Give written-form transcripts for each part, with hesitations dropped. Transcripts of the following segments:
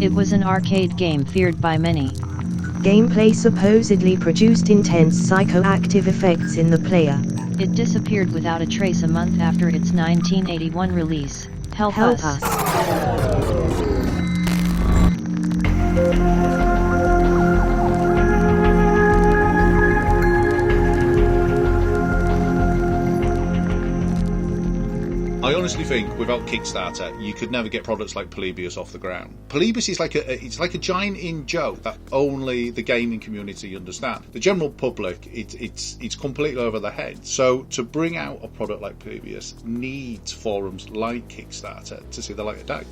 It was an arcade game feared by many. Gameplay supposedly produced intense psychoactive effects in the player. It disappeared without a trace a month after its 1981 release. Help us. I honestly think without Kickstarter, you could never get products like Polybius off the ground. Polybius is like a giant in-joke that only the gaming community understand. The general public, it's completely over their head. So to bring out a product like Polybius needs forums like Kickstarter to see the light of day.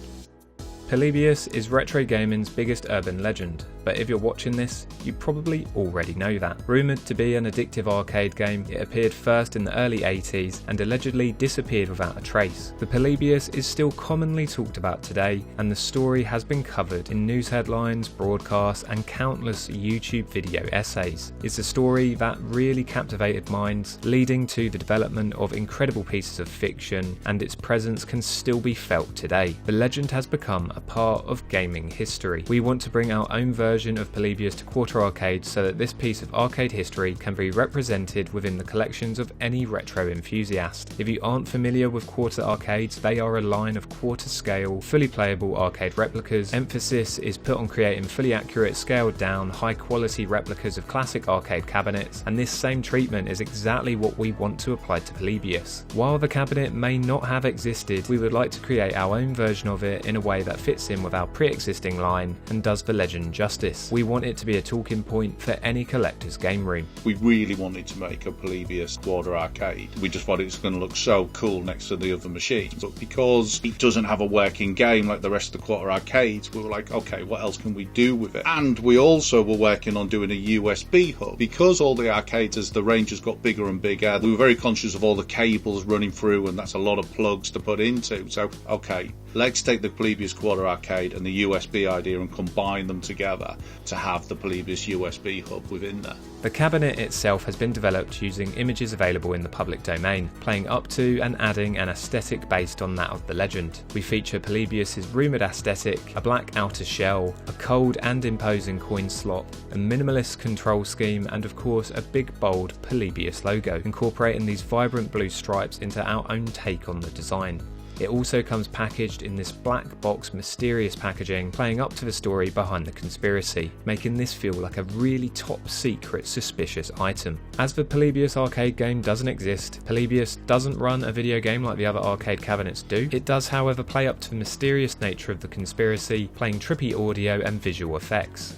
Polybius is retro gaming's biggest urban legend, but if you're watching this, you probably already know that. Rumoured to be an addictive arcade game, it appeared first in the early 80s and allegedly disappeared without a trace. The Polybius is still commonly talked about today, and the story has been covered in news headlines, broadcasts and countless YouTube video essays. It's a story that really captivated minds, leading to the development of incredible pieces of fiction, and its presence can still be felt today. The legend has become a part of gaming history. We want to bring our own version of Polybius to Quarter Arcade so that this piece of arcade history can be represented within the collections of any retro enthusiast. If you aren't familiar with Quarter Arcades, they are a line of quarter scale, fully playable arcade replicas. Emphasis is put on creating fully accurate, scaled down, high quality replicas of classic arcade cabinets, and this same treatment is exactly what we want to apply to Polybius. While the cabinet may not have existed, we would like to create our own version of it in a way that fits in with our pre-existing line and does the legend justice. We want it to be a talking point for any collector's game room. We really wanted to make a Polybius Quarter Arcade. We just thought it's going to look so cool next to the other machines. But because it doesn't have a working game like the rest of the Quarter Arcades, we were like, okay, what else can we do with it? And we also were working on doing a USB hub. Because all the arcades, as the range has got bigger and bigger, we were very conscious of all the cables running through, and that's a lot of plugs to put into. So, okay, let's take the Polybius Quarter Arcade and the USB idea and combine them together to have the Polybius USB hub within there. The cabinet itself has been developed using images available in the public domain, playing up to and adding an aesthetic based on that of the legend. We feature Polybius's rumoured aesthetic, a black outer shell, a cold and imposing coin slot, a minimalist control scheme, and of course a big bold Polybius logo, incorporating these vibrant blue stripes into our own take on the design. It also comes packaged in this black box mysterious packaging, playing up to the story behind the conspiracy, making this feel like a really top secret suspicious item. As the Polybius arcade game doesn't exist, Polybius doesn't run a video game like the other arcade cabinets do. It does however play up to the mysterious nature of the conspiracy, playing trippy audio and visual effects.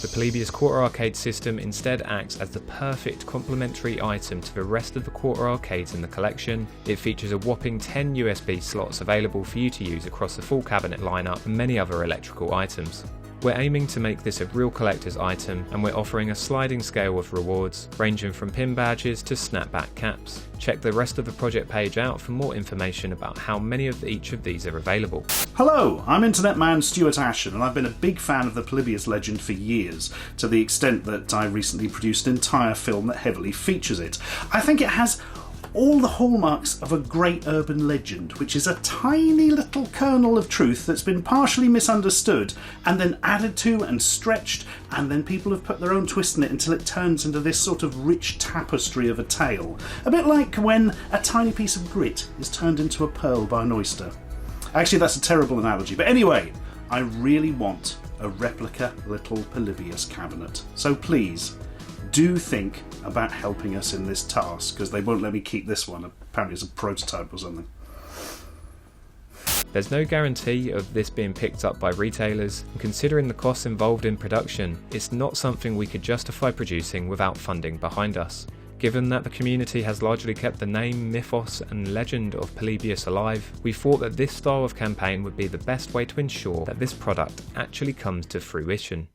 The Polybius Quarter Arcade system instead acts as the perfect complementary item to the rest of the Quarter Arcades in the collection. It features a whopping 10 USB slots available for you to use across the full cabinet lineup and many other electrical items. We're aiming to make this a real collector's item, and we're offering a sliding scale of rewards, ranging from pin badges to snapback caps. Check the rest of the project page out for more information about how many of each of these are available. Hello, I'm Internet Man Stuart Ashen, and I've been a big fan of the Polybius legend for years, to the extent that I recently produced an entire film that heavily features it. I think it has all the hallmarks of a great urban legend, which is a tiny little kernel of truth that's been partially misunderstood and then added to and stretched, and then people have put their own twist in it until it turns into this sort of rich tapestry of a tale. A bit like when a tiny piece of grit is turned into a pearl by an oyster. Actually, that's a terrible analogy, but anyway, I really want a replica little Polybius cabinet. So please, do think about helping us in this task, because they won't let me keep this one. Apparently it's a prototype or something. There's no guarantee of this being picked up by retailers, and considering the costs involved in production, it's not something we could justify producing without funding behind us. Given that the community has largely kept the name, mythos and legend of Polybius alive, we thought that this style of campaign would be the best way to ensure that this product actually comes to fruition.